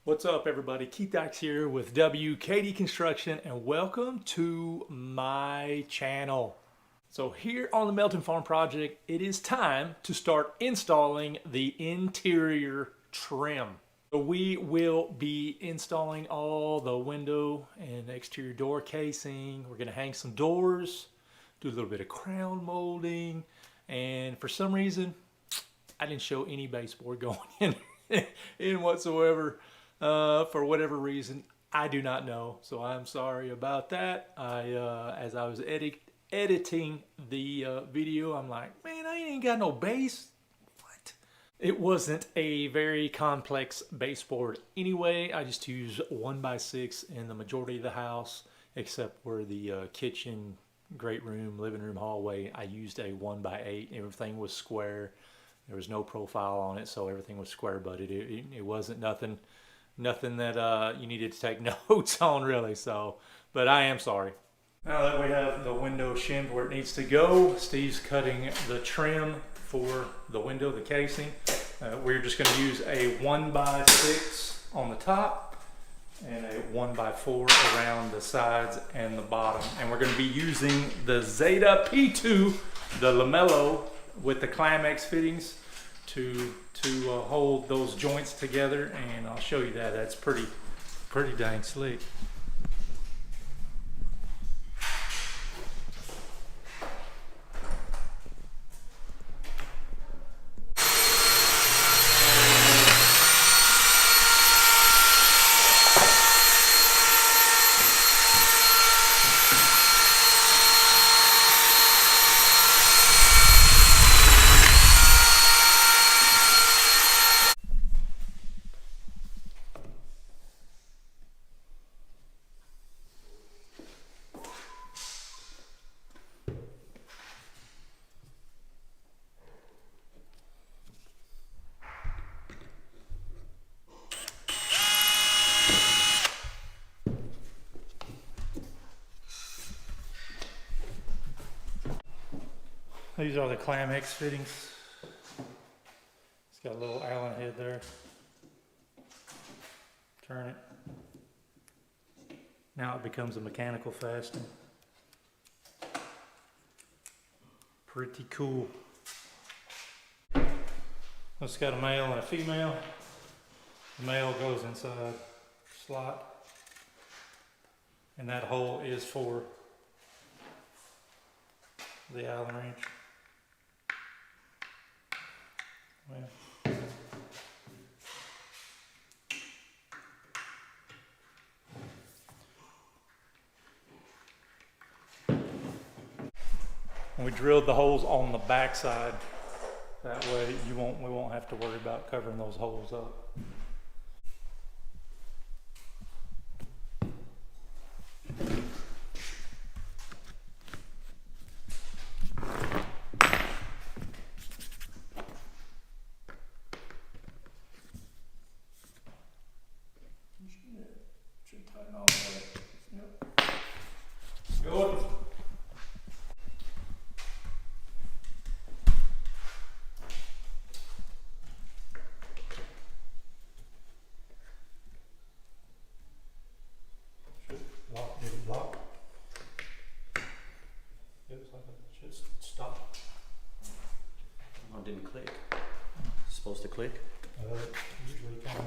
What's up, everybody? Keith Dykes here with W.K.D Construction, and welcome to my channel. So here on the Melton Farm project, it is time to start installing the interior trim. So we will be installing all the window and exterior door casing. We're going to hang some doors, do a little bit of crown molding, and for some reason, I didn't show any baseboard going in whatsoever. For whatever reason, I do not know, so I'm sorry about that. As I was editing the video, I'm like, man, I ain't got no base. What? It wasn't a very complex baseboard anyway. I just used 1x6 in the majority of the house, except where the kitchen, great room, living room, hallway, I used a 1x8. Everything was square. There was no profile on it, so everything was square butted. It wasn't nothing that you needed to take notes on, really. So, but I am sorry. Now that we have the window shimmed where it needs to go, Steve's cutting the trim for the window, the casing. We're just going to use a 1x6 on the top and a 1x4 around the sides and the bottom. And we're going to be using the Zeta P2, the lamello with the Climax fittings to hold those joints together, and I'll show you that. That's pretty dang slick. These are the Climax fittings. It's got a little Allen head there. Turn it. Now it becomes a mechanical fastening. Pretty cool. It's got a male and a female. The male goes inside slot, and that hole is for the Allen wrench. Well, and we drilled the holes on the back side. That way we won't have to worry about covering those holes up. Should tighten all the way. Yep. Good. Should lock, did it lock? It was like it should stop. Oh, it didn't click. It's supposed to click? Usually kind of.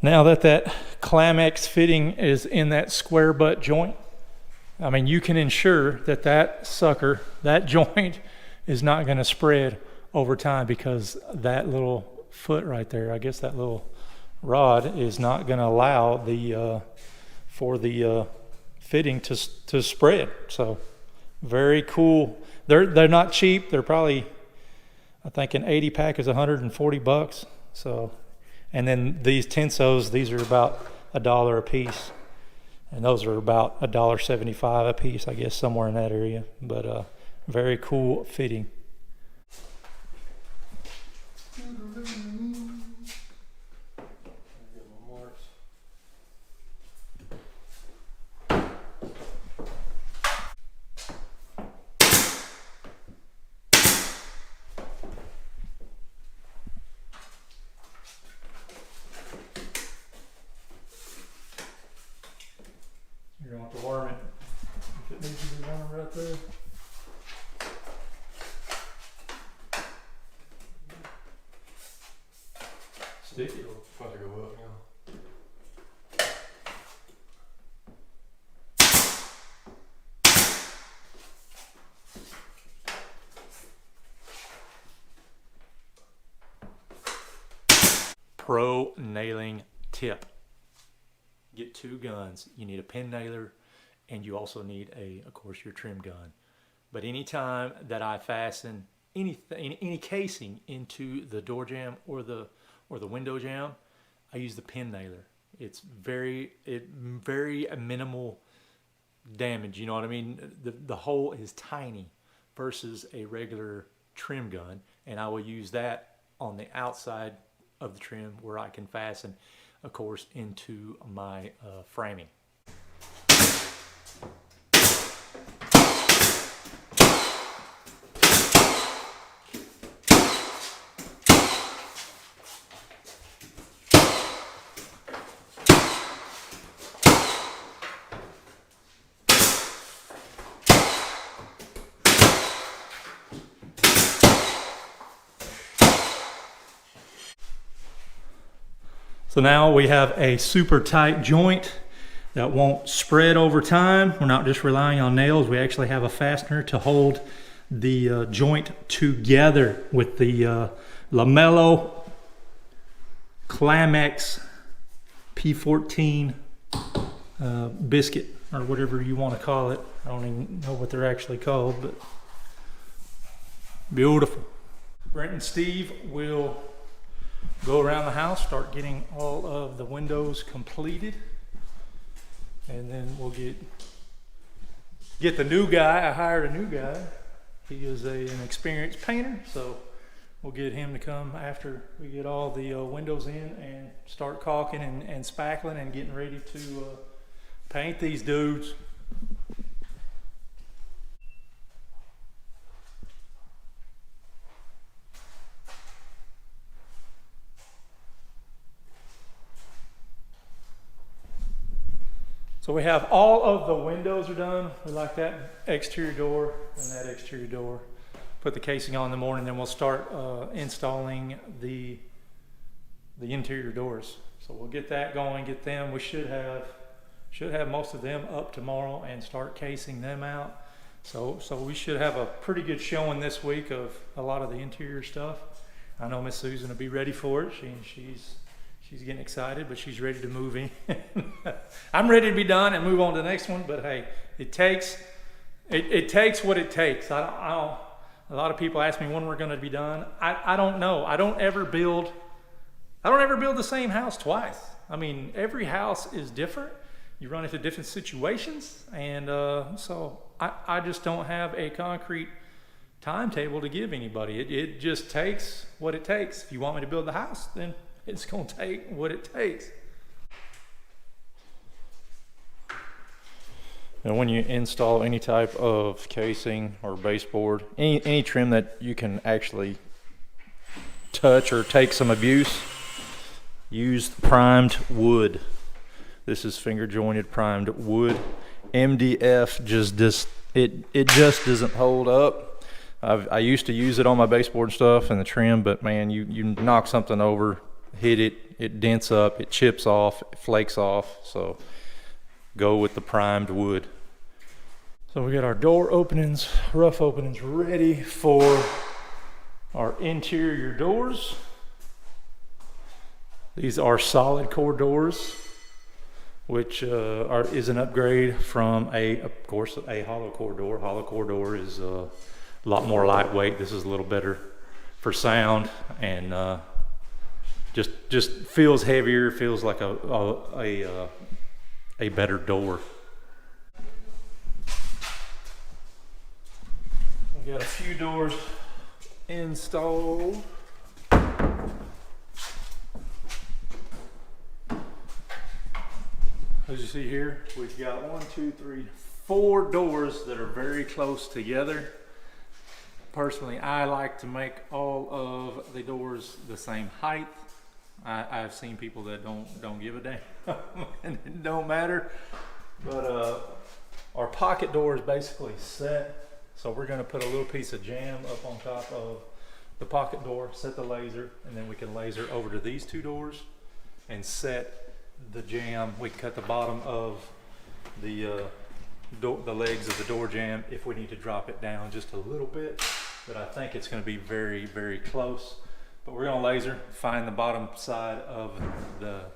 Now that Climax fitting is in that square butt joint, I mean, you can ensure that that joint is not going to spread over time, because that little foot right there, I guess that little rod, is not going to allow for the fitting to spread. So very cool. They're not cheap. They're probably, I think an 80 pack is $140. So, and then these tensos, these are about $1 a piece. And those are about $1.75 a piece, I guess, somewhere in that area. But very cool fitting. You're going to have to worm it. If it needs to be wormed right there. Stick it. About to go up now. Pro nailing tip. Get 2 guns. You need a pin nailer, and you also need of course, your trim gun. But anytime that I fasten any casing into the door jamb or the window jamb, I use the pin nailer. It's very minimal damage. You know what I mean? The hole is tiny versus a regular trim gun, and I will use that on the outside of the trim where I can fasten, of course, into my framing. So now we have a super tight joint that won't spread over time. We're not just relying on nails. We actually have a fastener to hold the joint together with the Lamello Clamex P14 biscuit, or whatever you want to call it. I don't even know what they're actually called, but beautiful. Brent and Steve will go around the house, start getting all of the windows completed, and then we'll get the new guy. I hired a new guy. He is an experienced painter, so we'll get him to come after we get all the windows in and start caulking and spackling and getting ready to paint these dudes. So we have all of the windows are done. We like that exterior door and that exterior door. Put the casing on in the morning, then we'll start installing the interior doors. So we'll get that going, get them. We should have most of them up tomorrow and start casing them out. So we should have a pretty good showing this week of a lot of the interior stuff. I know Miss Susan will be ready for it. She's getting excited, but she's ready to move in. I'm ready to be done and move on to the next one, but hey, it takes what it takes. A lot of people ask me when we're going to be done. I don't know. I don't ever build the same house twice. I mean, every house is different. You run into different situations, and so I just don't have a concrete timetable to give anybody. It just takes what it takes. If you want me to build the house, then it's going to take what it takes. And when you install any type of casing or baseboard, any trim that you can actually touch or take some abuse, use primed wood. This is finger jointed primed wood. MDF just doesn't hold up. I used to use it on my baseboard stuff and the trim, but man, you knock something over, hit it, it dents up, it chips off, it flakes off. So go with the primed wood. So we got our door openings, rough openings ready for our interior doors. These are solid core doors, which is an upgrade from of course, a hollow core door. Hollow core door is a lot more lightweight. This is a little better for sound, and just feels heavier. Feels like a a better door. We got a few doors installed. As you see here, we've got 4 doors that are very close together. Personally, I like to make all of the doors the same height. I've seen people that don't give a damn and it don't matter. But our pocket door is basically set. So we're gonna put a little piece of jam up on top of the pocket door, set the laser, and then we can laser over to these 2 doors and set the jam. We cut the bottom of the legs of the door jam if we need to drop it down just a little bit, but I think it's going to be very, very close. But we're going to laser, find the bottom side of the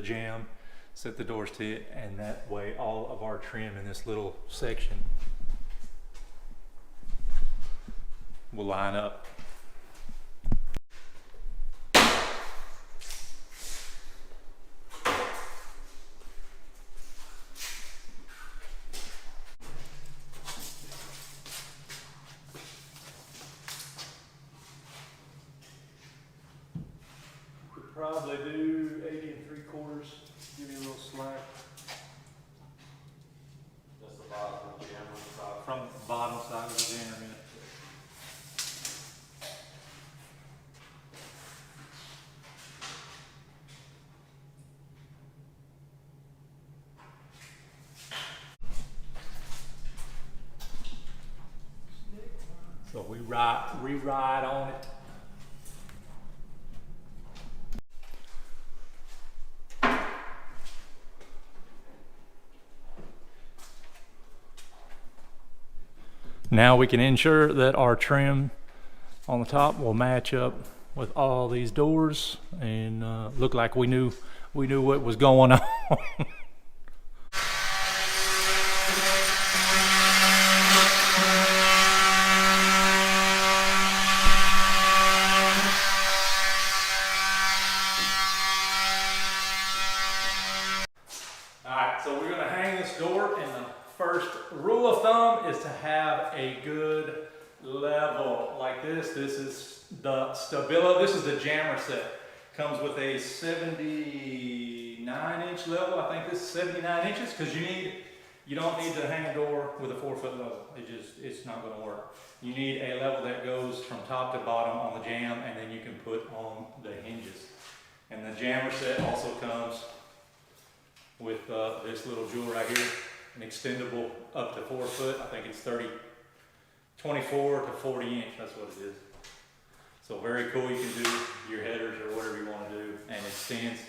jam, set the doors to it, and that way all of our trim in this little section will line up. Probably do 80 3/4, give you a little slack. That's the bottom of the jam on the top. From the bottom side of the jam, yeah. So we ride on it. Now we can ensure that our trim on the top will match up with all these doors and look like we knew what was going on. Alright, so we're going to hang this door, and the first rule of thumb is to have a good level like this. This is the Stabilo. This is the jammer set. Comes with a 79-inch level. I think this is 79 inches because you don't need to hang a door with a 4-foot level. It's not going to work. You need a level that goes from top to bottom on the jam, and then you can put on the hinges. And the jammer set also comes with this little jewel right here, an extendable up to 4 foot. I think it's 24 to 40 inch, that's what it is. So very cool. You can do your headers or whatever you want to do, and it stands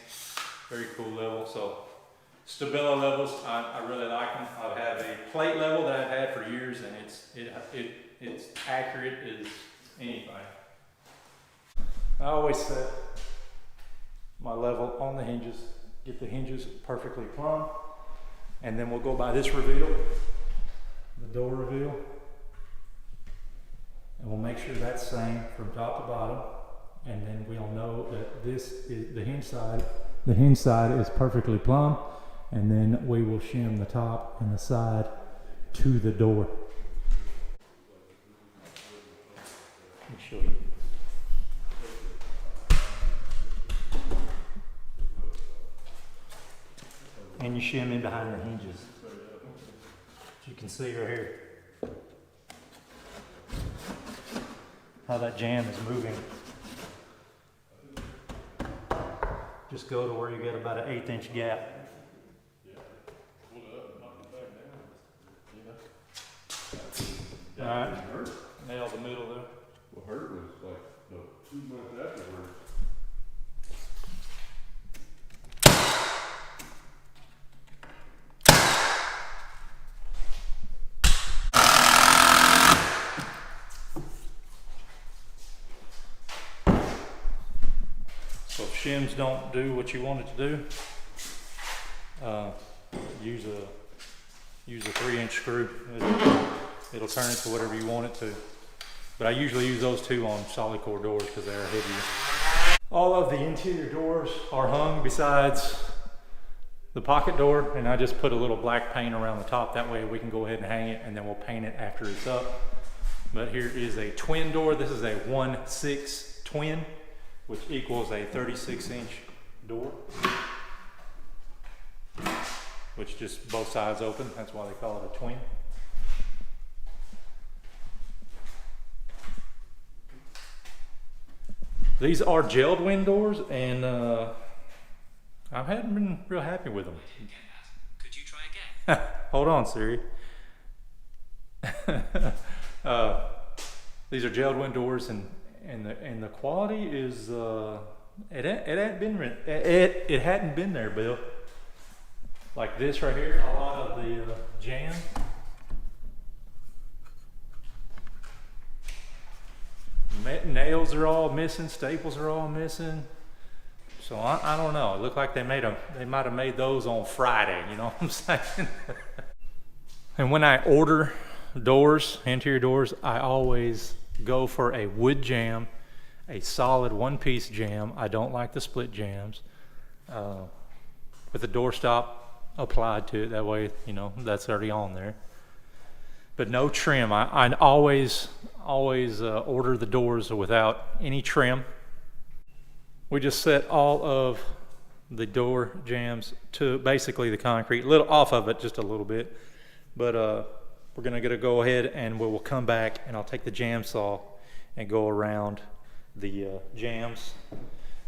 very cool level. So Stabilo levels, I really like them. I've had a plate level that I've had for years, and it's accurate as anything. I always set my level on the hinges, get the hinges perfectly plumb, and then we'll go by this reveal, the door reveal, and we'll make sure that's same from top to bottom, and then we'll know that this is the hinge side. The hinge side is perfectly plumb, and then we will shim the top and the side to the door. Let me show you. And you shim in behind the hinges. As you can see right here, how that jam is moving. Just go to where you get about an 1/8 inch gap. All right, nail the middle there. What hurt was like 2 months afterwards. So if shims don't do what you want it to do, use a 3-inch screw. It'll turn it to whatever you want it to. But I usually use those 2 on solid core doors because they are heavier. All of the interior doors are hung besides the pocket door, and I just put a little black paint around the top. That way we can go ahead and hang it, and then we'll paint it after it's up. But here is a twin door. This is a 1/6 twin, which equals a 36-inch door, which just both sides open. That's why they call it a twin. These are gelled wind doors, and I hadn't been real happy with them. Could you try again? Hold on, Siri. These are gelled wind doors, and the quality is it hadn't been there, Bill. Like this right here, a lot of the jam. Nails are all missing, staples are all missing. So I don't know. It looked like they might have made those on Friday, you know what I'm saying? And when I order doors, interior doors, I always go for a wood jamb, a solid one-piece jamb. I don't like the split jambs. With the doorstop applied to it, that way, you know, that's already on there. But no trim. I always order the doors without any trim. We just set all of the door jambs to basically the concrete, little off of it just a little bit. But we're gonna go ahead and we will come back, and I'll take the jam saw and go around the jambs,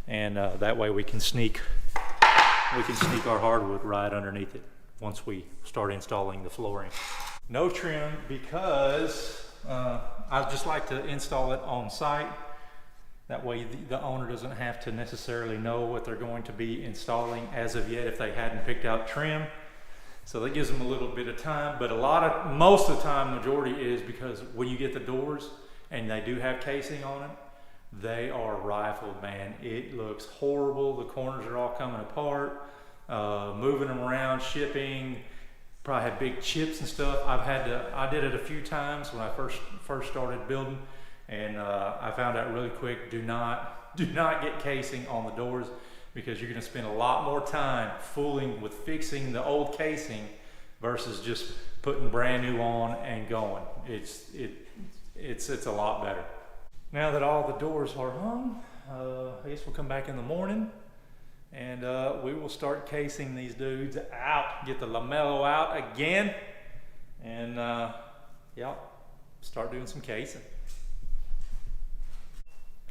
and that way we can sneak our hardwood right underneath it once we start installing the flooring. No trim because I just like to install it on site. That way the owner doesn't have to necessarily know what they're going to be installing as of yet if they hadn't picked out trim. So that gives them a little bit of time, but most of the time, majority is because when you get the doors and they do have casing on it, they are rifled, man. It looks horrible. The corners are all coming apart, moving them around, shipping, probably had big chips and stuff. I did it a few times when I first started building, and I found out really quick, do not get casing on the doors, because you're gonna spend a lot more time fooling with fixing the old casing versus just putting brand new on and going. It's a lot better. Now that all the doors are hung, I guess we'll come back in the morning, and we will start casing these dudes out, get the lamello out again, and yeah, start doing some casing.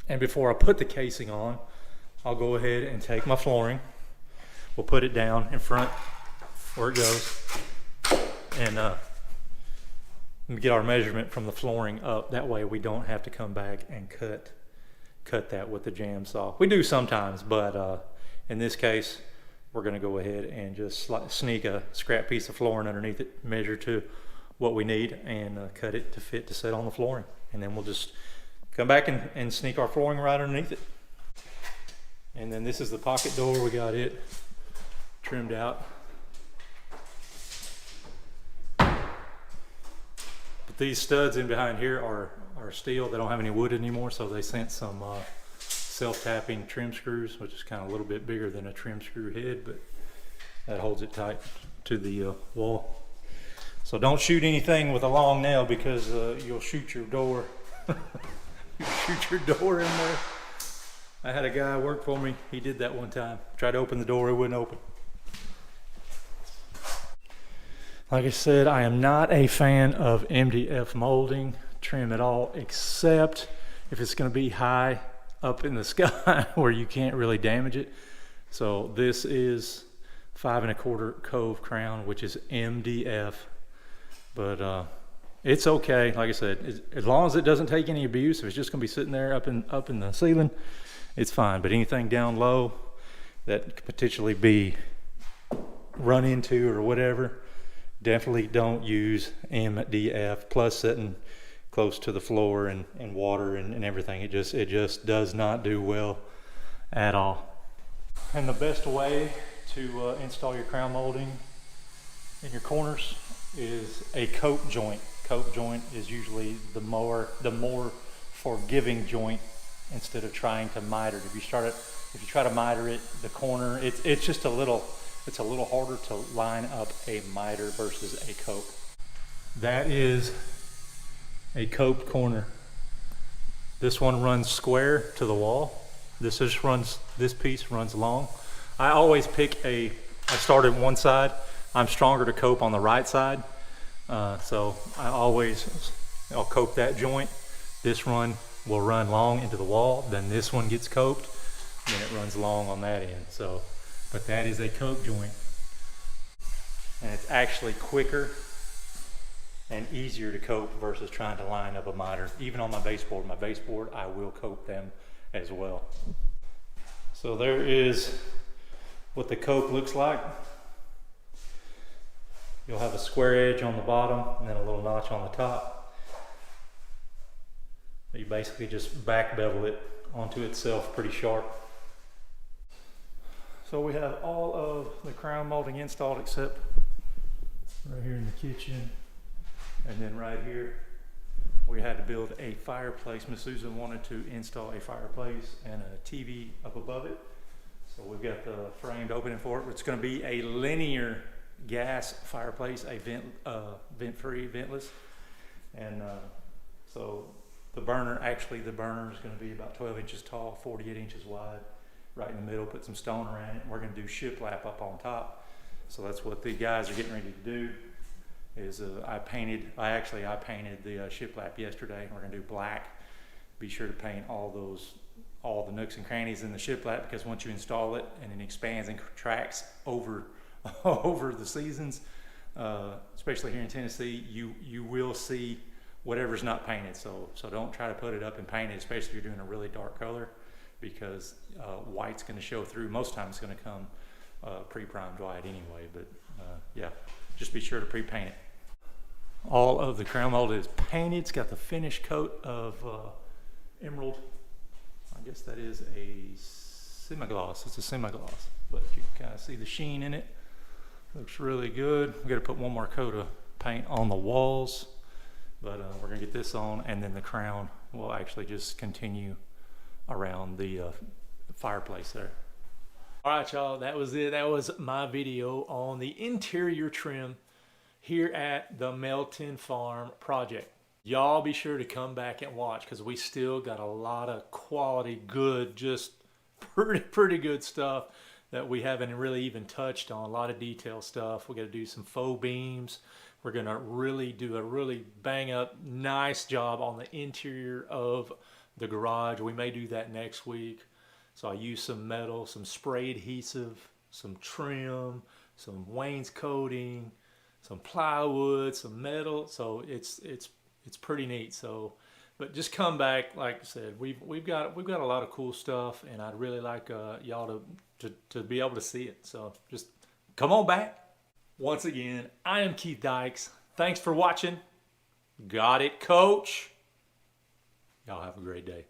And before I put the casing on, I'll go ahead and take my flooring. We'll put it down in front where it goes, and get our measurement from the flooring up. That way we don't have to come back and cut that with the jam saw. We do sometimes, but in this case, we're gonna go ahead and just sneak a scrap piece of flooring underneath it, measure to what we need, and cut it to fit to set on the flooring. And then we'll just come back and sneak our flooring right underneath it. And then this is the pocket door. We got it trimmed out. But these studs in behind here are steel. They don't have any wood anymore, so they sent some self-tapping trim screws, which is kind of a little bit bigger than a trim screw head, but that holds it tight to the wall. So don't shoot anything with a long nail, because you'll shoot your door. You shoot your door in there. I had a guy work for me. He did that one time. Tried to open the door, it wouldn't open. Like I said, I am not a fan of MDF molding trim at all, except if it's going to be high up in the sky where you can't really damage it. So this is 5 1/4 Cove Crown, which is MDF, but it's okay. Like I said, as long as it doesn't take any abuse, if it's just going to be sitting there up in the ceiling, it's fine. But anything down low that could potentially be run into or whatever, definitely don't use MDF. Plus, sitting close to the floor and water and everything, it just does not do well at all. And the best way to install your crown molding in your corners is a cope joint. Cope joint is usually the more forgiving joint, instead of trying to miter it. If you try to miter it, the corner, it's just a little it's a little harder to line up a miter versus a cope. That is a coped corner. This one runs square to the wall. This piece runs long. I always I start at one side. I'm stronger to cope on the right side. So I'll cope that joint. This one will run long into the wall. Then this one gets coped. Then it runs long on that end. So, but that is a cope joint. And it's actually quicker and easier to cope versus trying to line up a miter. Even on my baseboard, I will cope them as well. So there is what the cope looks like. You'll have a square edge on the bottom and then a little notch on the top. You basically just back bevel it onto itself pretty sharp. So we have all of the crown molding installed except right here in the kitchen. And then right here, we had to build a fireplace. Miss Susan wanted to install a fireplace and a TV up above it. So we've got the framed opening for it. It's going to be a linear gas fireplace, a vent-free, ventless. And so the burner is going to be about 12 inches tall, 48 inches wide, right in the middle, put some stone around it. We're going to do shiplap up on top. So that's what the guys are getting ready to do. I painted the shiplap yesterday. We're gonna do black. Be sure to paint all the nooks and crannies in the shiplap, because once you install it and it expands and contracts over the seasons, especially here in Tennessee, you will see whatever's not painted. So don't try to put it up and paint it, especially if you're doing a really dark color, because white's going to show through. Most times it's going to come pre-primed white anyway, but yeah, just be sure to pre-paint it. All of the crown mold is painted. It's got the finish coat of emerald. I guess that is a semi-gloss. It's a semi-gloss, but you can kind of see the sheen in it. Looks really good. We got to put one more coat of paint on the walls, but we're gonna get this on, and then the crown will actually just continue around the fireplace there. All right, y'all, that was it. That was my video on the interior trim here at the Melton Farm project. Y'all be sure to come back and watch, because we still got a lot of quality, good, just pretty good stuff that we haven't really even touched on. A lot of detail stuff. We got to do some faux beams. We're gonna really do a really bang up nice job on the interior of the garage. We may do that next week. So I used some metal, some spray adhesive, some trim, some wainscoting, some plywood, some metal. So it's pretty neat. So, but just come back. Like I said, we've got a lot of cool stuff, and I'd really like y'all to be able to see it. So just come on back. Once again, I am Keith Dykes. Thanks for watching. Got it, coach. Y'all have a great day.